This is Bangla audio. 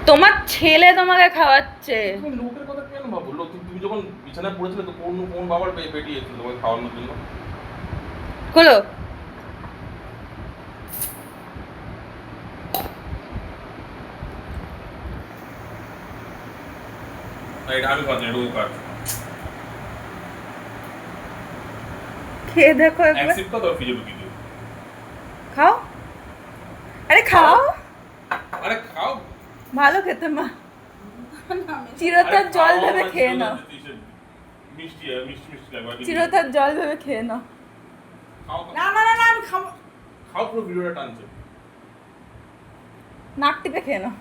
তোমার ছেলে তোমাকে খাওয়াচ্ছে। তুমি লোকের কথা কেন ভাবো? তুমি যখন বিছানায় পড়েছিলে তো কোন কোন বাবার পেটি এসেছিল তোমাকে খাওয়ানোর জন্য? হলো না, এটা আমি খাচ্ছি, এটা ও খাচ্ছে। খেয়ে দেখো একবার। অ্যাকসেপ্ট করো, ফ্রিজে ঢুকিয়ে দিও। খাও, আরে খাও। আরে খাও। ভালো খেতে মা। চিরতার জল ভেবে খেয়ে নাও। মিষ্টি মিষ্টি মিষ্টি লাগবে। চিরতার জল ভেবে খেয়ে নাও। খাও না না না না আমি খাবো। খাও, পুরো ভিডিওটা টানছে। নাক টিপে খেয়ে নাও।